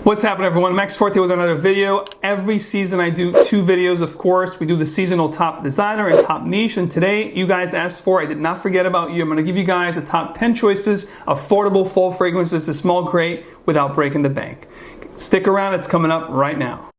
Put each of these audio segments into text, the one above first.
What's happening, everyone? Max Forti with another video. Every season I do 2 videos, of course. We do the seasonal top designer and top niche, and today you guys asked for, I did not forget about you. I'm going to give you guys the top 10 choices, affordable fall fragrances to smell great without breaking the bank. Stick around, it's coming up right now.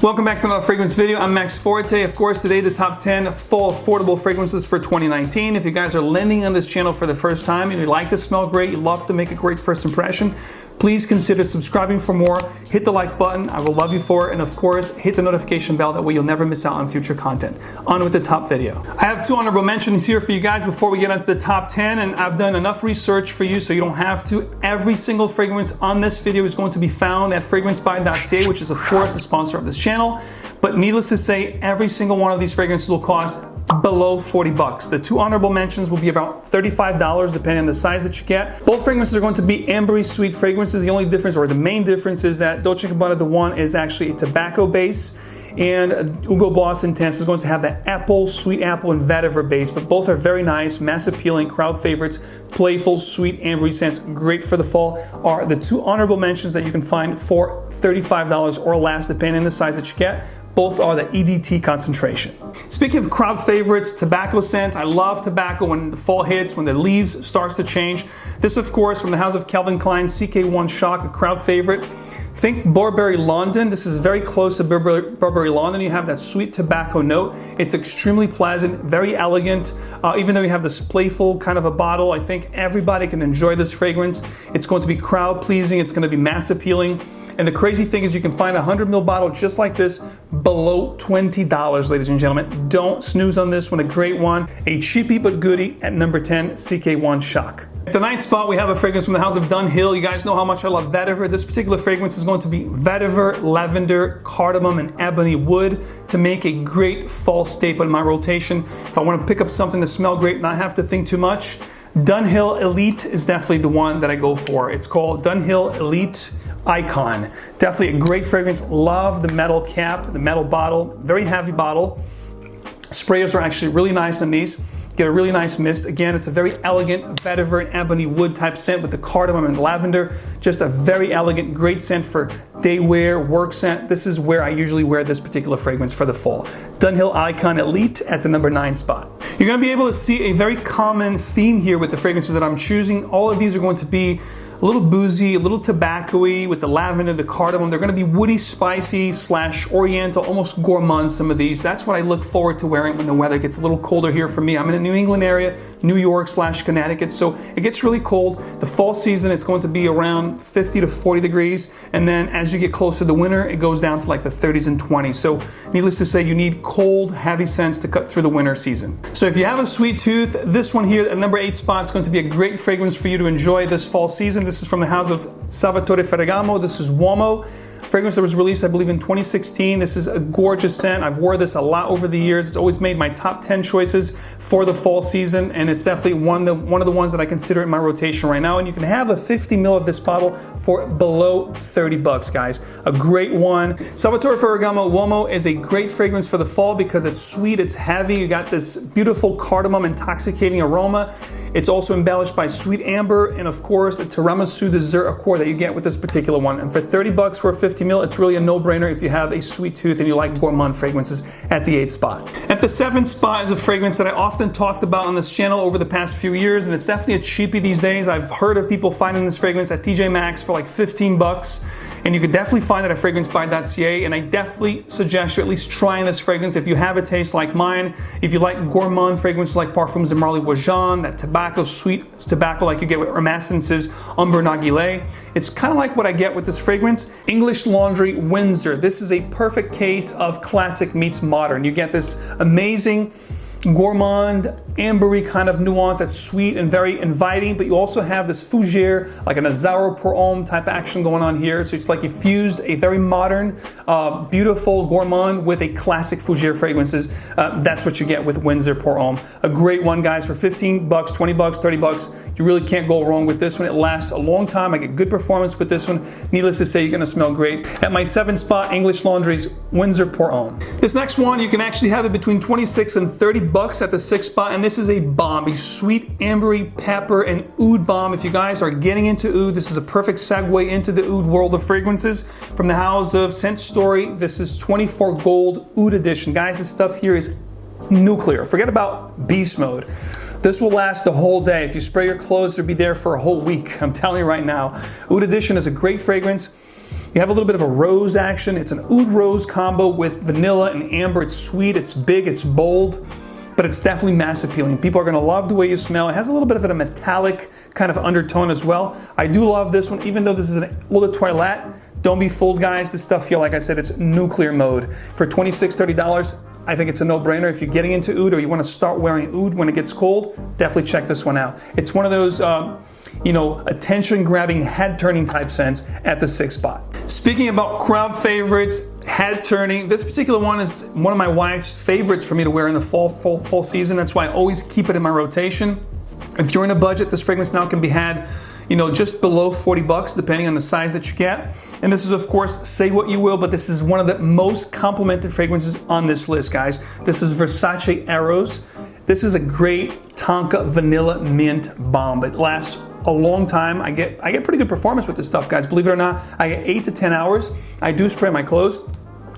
Welcome back to another fragrance video. I'm Max Forti. Of course, today the top 10 fall affordable fragrances for 2019. If you guys are landing on this channel for the first time and you like to smell great, you love to make a great first impression, please consider subscribing for more. Hit the like button, I will love you for it, and of course, hit the notification bell, that way you'll never miss out on future content. On with the top video. I have 2 honorable mentions here for you guys before we get into the top 10, and I've done enough research for you so you don't have to. Every single fragrance on this video is going to be found at FragranceBuy.Ca, which is of course the sponsor of this channel. But needless to say, every single one of these fragrances will cost below 40 bucks. The 2 honorable mentions will be about $35 depending on the size that you get. Both fragrances are going to be ambery sweet fragrances. The only difference, or the main difference, is that Dolce & Gabbana, the one, is actually a tobacco base, and HUGO Boss Intense is going to have that apple, sweet apple, and vetiver base, but both are very nice, mass appealing, crowd favorites, playful, sweet, ambery scents, great for the fall, are the 2 honorable mentions that you can find for $35 or less, depending on the size that you get. Both are the EDT concentration. Speaking of crowd favorites, tobacco scents. I love tobacco when the fall hits, when the leaves starts to change. This, of course, from the house of Calvin Klein, CK1 Shock, a crowd favorite. Think Burberry London. This is very close to Burberry London. You have that sweet tobacco note. It's extremely pleasant, very elegant. Even though you have this playful kind of a bottle, I think everybody can enjoy this fragrance. It's going to be crowd pleasing. It's going to be mass appealing. And the crazy thing is you can find a 100 ml bottle just like this below $20, ladies and gentlemen. Don't snooze on this one, a great one. A cheapie but goodie at number 10, CK1 Shock. At the 9th spot, we have a fragrance from the house of Dunhill. You guys know how much I love vetiver. This particular fragrance is going to be vetiver, lavender, cardamom, and ebony wood to make a great fall staple in my rotation. If I want to pick up something to smell great, not have to think too much, Dunhill Elite is definitely the one that I go for. It's called Dunhill Elite Icon. Definitely a great fragrance. Love the metal cap, the metal bottle, very heavy bottle. Sprayers are actually really nice on these. Get a really nice mist. Again, it's a very elegant vetiver and ebony wood type scent with the cardamom and lavender. Just a very elegant, great scent for day wear, work scent. This is where I usually wear this particular fragrance for the fall. Dunhill Icon Elite at the number 9 spot. You're gonna be able to see a very common theme here with the fragrances that I'm choosing. All of these are going to be a little boozy, a little tobacco-y with the lavender, the cardamom. They're gonna be woody, spicy, / oriental, almost gourmand, some of these. That's what I look forward to wearing when the weather gets a little colder here for me. I'm in a New England area, New York / Connecticut, so it gets really cold. The fall season, it's going to be around 50 to 40 degrees, and then as you get closer to the winter, it goes down to like the 30s and 20s. So needless to say, you need cold, heavy scents to cut through the winter season. So if you have a sweet tooth, this one here at number 8 spot is going to be a great fragrance for you to enjoy this fall season. This is from the house of Salvatore Ferragamo. This is UOMO. Fragrance that was released, I believe, in 2016. This is a gorgeous scent. I've worn this a lot over the years. It's always made my top 10 choices for the fall season, and it's definitely one of the ones that I consider in my rotation right now. And you can have a 50 ml of this bottle for below 30 bucks, guys. A great one. Salvatore Ferragamo UOMO is a great fragrance for the fall because it's sweet, it's heavy. You got this beautiful cardamom intoxicating aroma. It's also embellished by sweet amber and, of course, the tiramisu dessert accord that you get with this particular one. And for 30 bucks for a 50 ml, it's really a no-brainer if you have a sweet tooth and you like gourmand fragrances at the 8th spot. At the 7th spot is a fragrance that I often talked about on this channel over the past few years, and it's definitely a cheapie these days. I've heard of people finding this fragrance at TJ Maxx for like 15 bucks. And you can definitely find it at FragranceBuy.Ca, and I definitely suggest you at least trying this fragrance if you have a taste like mine. If you like gourmand fragrances like Parfums de Marly Wajahn, that tobacco, sweet tobacco like you get with Hermes Essences, Umber Narguilé. It's kind of like what I get with this fragrance. English Laundry Windsor. This is a perfect case of classic meets modern. You get this amazing gourmand, ambery kind of nuance that's sweet and very inviting, but you also have this fougere, like an Zara pour homme type action going on here. So it's like you fused a very modern, beautiful gourmand with a classic fougere fragrances. That's what you get with Windsor pour homme. A great one, guys, for 15 bucks, 20 bucks, 30 bucks. You really can't go wrong with this one. It lasts a long time. I get good performance with this one. Needless to say, you're gonna smell great. At my 7th spot, English Laundry's Windsor pour homme. This next one, you can actually have it between 26 and 30 bucks at the 6th spot, and this is a bomb, a sweet ambery pepper and oud bomb. If you guys are getting into oud, this is a perfect segue into the oud world of fragrances. From the house of Scent Story, this is 24 Gold Oud Edition. Guys, this stuff here is nuclear. Forget about beast mode. This will last the whole day. If you spray your clothes, it'll be there for a whole week. I'm telling you right now. Oud Edition is a great fragrance. You have a little bit of a rose action. It's an oud rose combo with vanilla and amber. It's sweet, it's big, it's bold, but it's definitely mass appealing. People are gonna love the way you smell. It has a little bit of a metallic kind of undertone as well. I do love this one, even though this is an eau de toilette. Don't be fooled, guys. This stuff here, like I said, it's nuclear mode. For $26, $30, I think it's a no-brainer. If you're getting into oud or you want to start wearing oud when it gets cold, definitely check this one out. It's one of those, attention-grabbing, head-turning type scents at the 6th spot. Speaking about crowd favorites, head-turning, this particular one is one of my wife's favorites for me to wear in the fall season. That's why I always keep it in my rotation. If you're in a budget, this fragrance now can be had just below 40 bucks, depending on the size that you get. And this is, of course, say what you will, but this is one of the most complimented fragrances on this list, guys. This is Versace Eros. This is a great Tonka Vanilla Mint bomb. It lasts a long time. I get pretty good performance with this stuff, guys. Believe it or not, I get 8 to 10 hours. I do spray my clothes.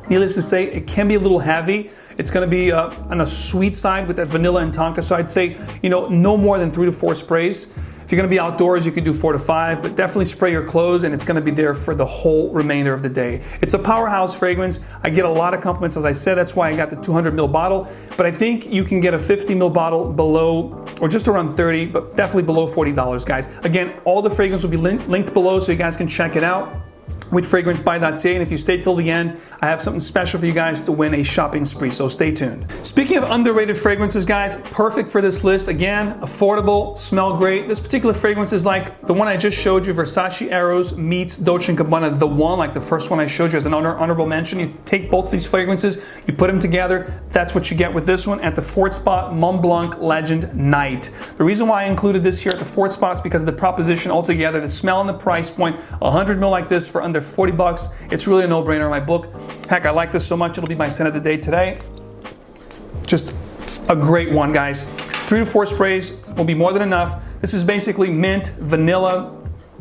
Needless to say, it can be a little heavy. It's gonna be on a sweet side with that vanilla and Tonka. So I'd say, no more than 3 to 4 sprays. If you're gonna be outdoors, you could do 4 to 5, but definitely spray your clothes and it's gonna be there for the whole remainder of the day. It's a powerhouse fragrance. I get a lot of compliments, as I said, that's why I got the 200 ml bottle, but I think you can get a 50 ml bottle below, or just around 30, but definitely below $40, guys. Again, all the fragrance will be linked below so you guys can check it out with FragranceBuy.Ca, and if you stay till the end, I have something special for you guys to win a shopping spree, so stay tuned. Speaking of underrated fragrances, guys, perfect for this list. Again, affordable, smell great. This particular fragrance is like the one I just showed you, Versace Eros meets Dolce & Gabbana, the one, like the first one I showed you as an honorable mention. You take both these fragrances, you put them together, that's what you get with this one. At the 4th spot, Montblanc Legend Night. The reason why I included this here at the 4th spot is because of the proposition altogether, the smell and the price point. 100 ml like this for under 40 bucks. It's really a no-brainer in my book. Heck, I like this so much, it'll be my scent of the day today. Just a great one, guys. 3 to 4 sprays will be more than enough. This is basically mint, vanilla,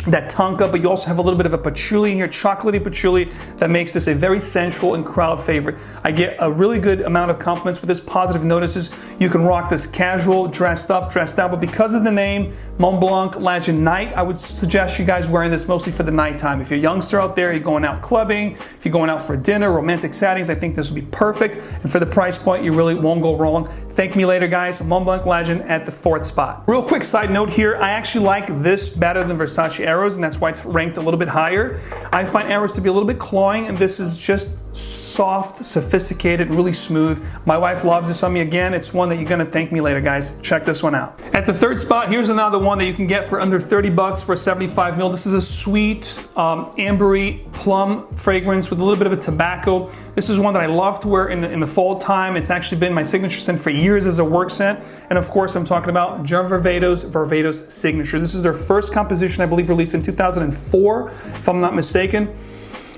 that Tonka, but you also have a little bit of a patchouli in here, chocolatey patchouli, that makes this a very sensual and crowd favorite. I get a really good amount of compliments with this, positive notices. You can rock this casual, dressed up, dressed down, but because of the name, Montblanc Legend Night, I would suggest you guys wearing this mostly for the nighttime. If you're a youngster out there, you're going out clubbing, if you're going out for dinner, romantic settings, I think this will be perfect. And for the price point, you really won't go wrong. Thank me later, guys. Montblanc Legend at the 4th spot. Real quick side note here, I actually like this better than Versace Eros, and that's why it's ranked a little bit higher. I find Eros to be a little bit cloying, and this is just soft, sophisticated, really smooth. My wife loves this on me. Again, it's one that you're gonna thank me later, guys. Check this one out. At the 3rd spot, here's another one that you can get for under 30 bucks for 75 ml. This is a sweet, ambery plum fragrance with a little bit of a tobacco. This is one that I love to wear in the fall time. It's actually been my signature scent for years as a work scent. And of course, I'm talking about Varvatos Signature. This is their first composition, I believe, released in 2004, if I'm not mistaken.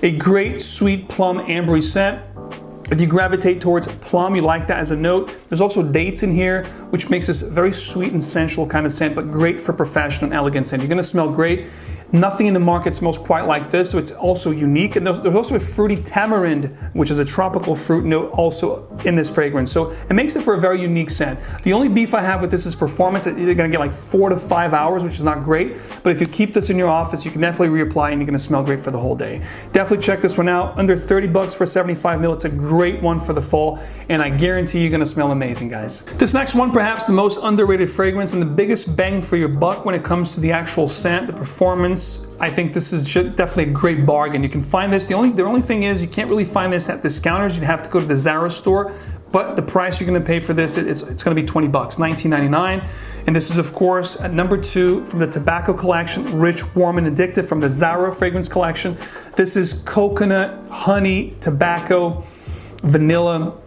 A great sweet plum ambery scent. If you gravitate towards plum, you like that as a note. There's also dates in here, which makes this a very sweet and sensual kind of scent, but great for professional and elegant scent. You're gonna smell great. Nothing in the market smells quite like this, so it's also unique. And there's also a fruity tamarind, which is a tropical fruit note also in this fragrance. So it makes it for a very unique scent. The only beef I have with this is performance. You're gonna get like 4 to 5 hours, which is not great. But if you keep this in your office, you can definitely reapply and you're gonna smell great for the whole day. Definitely check this one out. Under 30 bucks for 75 ml. It's a great one for the fall, and I guarantee you're gonna smell amazing, guys. This next one, perhaps the most underrated fragrance and the biggest bang for your buck when it comes to the actual scent, the performance. I think this is definitely a great bargain. You can find this. The only thing is you can't really find this at discounters. You'd have to go to the Zara store. but the price you're gonna pay for this, it's gonna be 20 bucks, $19.99. And this is, of course, at number 2 from the tobacco collection, Rich, Warm, and Addictive from the Zara fragrance collection. This is coconut, honey, tobacco, vanilla.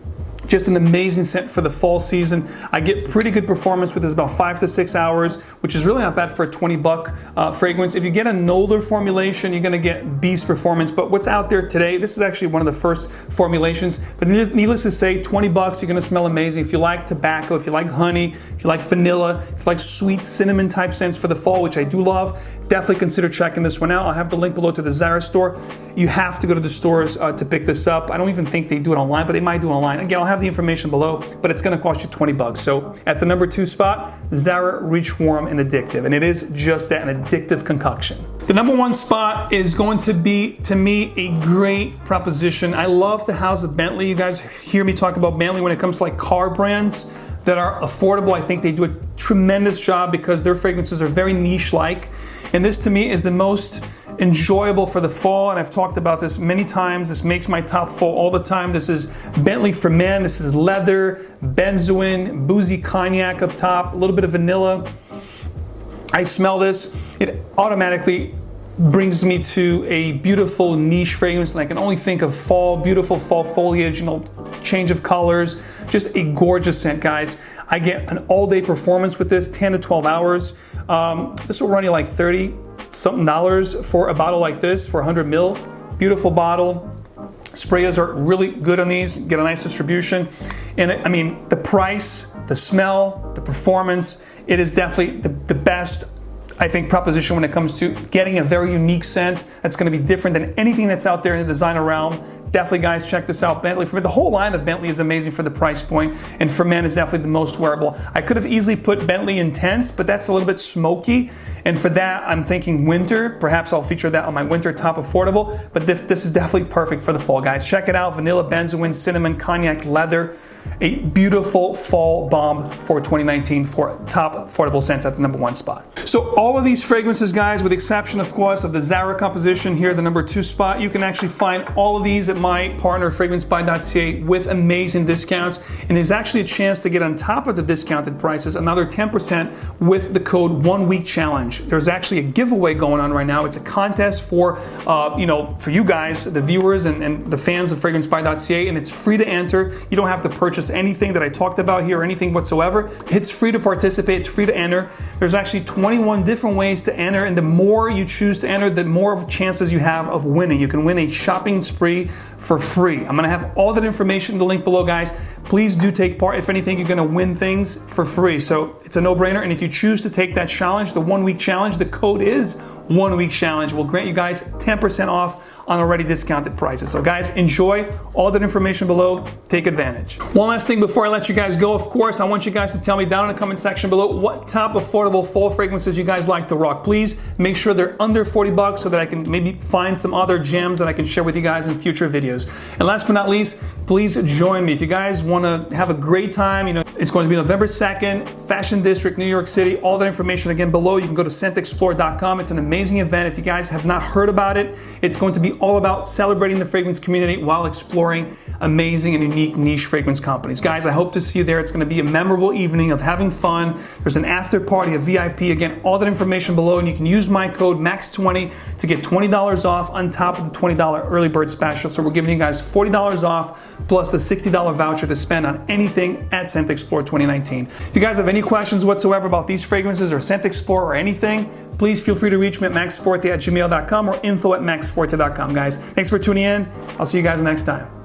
Just an amazing scent for the fall season. I get pretty good performance with this, about 5 to 6 hours, which is really not bad for a 20 buck fragrance. If you get an older formulation, you're gonna get beast performance, but what's out there today, this is actually one of the first formulations, but needless to say, 20 bucks, you're gonna smell amazing. If you like tobacco, if you like honey, if you like vanilla, if you like sweet cinnamon type scents for the fall, which I do love, definitely consider checking this one out. I'll have the link below to the Zara store. You have to go to the stores to pick this up. I don't even think they do it online, but they might do it online. Again, I'll have the information below, but it's gonna cost you 20 bucks. So at the number 2 spot, Zara Rich, Warm, and Addictive. And it is just that, an addictive concoction. The number 1 spot is going to be, to me, a great proposition. I love the house of Bentley. You guys hear me talk about Bentley when it comes to like car brands that are affordable. I think they do a tremendous job because their fragrances are very niche-like. And this to me is the most enjoyable for the fall, and I've talked about this many times. This makes my top fall all the time. This is Bentley for men. This is leather, benzoin, boozy cognac up top, a little bit of vanilla. I smell this, it automatically brings me to a beautiful niche fragrance, and I can only think of fall, beautiful fall foliage, you know, change of colors, just a gorgeous scent, guys. I get an all-day performance with this, 10 to 12 hours. This will run you like $30-something for a bottle like this, for 100 mil. Beautiful bottle. Sprayers are really good on these, get a nice distribution. And I mean, the price, the smell, the performance, it is definitely the best, I think, proposition when it comes to getting a very unique scent that's gonna be different than anything that's out there in the designer realm. Definitely, guys, check this out. Bentley, for me, the whole line of Bentley is amazing for the price point, and for men is definitely the most wearable. I could have easily put Bentley Intense, but that's a little bit smoky, and for that, I'm thinking winter. Perhaps I'll feature that on my winter top affordable, but this is definitely perfect for the fall, guys. Check it out, vanilla, benzoin, cinnamon, cognac, leather. A beautiful fall bomb for 2019 for top affordable scents at the number 1 spot. So all of these fragrances, guys, with the exception, of course, of the Zara composition here, the number 2 spot, you can actually find all of these at my partner, FragranceBuy.Ca, with amazing discounts. And there's actually a chance to get on top of the discounted prices another 10% with the code 1 Week Challenge. There's actually a giveaway going on right now. It's a contest for, for you guys, the viewers and the fans of FragranceBuy.Ca, and it's free to enter. You don't have to purchase anything that I talked about here or anything whatsoever. It's free to participate, it's free to enter. There's actually 21 different ways to enter, and the more you choose to enter, the more chances you have of winning. You can win a shopping spree for free. I'm gonna have all that information in the link below, guys. Please do take part. If anything, you're gonna win things for free. So it's a no-brainer, and if you choose to take that challenge, the 1 Week Challenge, the code is 1 Week Challenge. Will grant you guys 10% off on already discounted prices. So guys, enjoy all that information below. Take advantage. One last thing before I let you guys go, of course, I want you guys to tell me down in the comment section below what top affordable fall fragrances you guys like to rock. Please make sure they're under 40 bucks so that I can maybe find some other gems that I can share with you guys in future videos. And last but not least, please join me. If you guys want to have a great time, it's going to be November 2nd, Fashion District, New York City. All that information again below. You can go to ScentXplore.com. It's an amazing event. If you guys have not heard about it, it's going to be all about celebrating the fragrance community while exploring amazing and unique niche fragrance companies. Guys, I hope to see you there. It's going to be a memorable evening of having fun. There's an after party, a VIP. Again, all that information below, and you can use my code MAX20 to get $20 off on top of the $20 early bird special. So we're giving you guys $40 off plus a $60 voucher to spend on anything at ScentXplore 2019. If you guys have any questions whatsoever about these fragrances or ScentXplore or anything, please feel free to reach me at maxforte@gmail.com or info@maxforte.com, guys. Thanks for tuning in. I'll see you guys next time.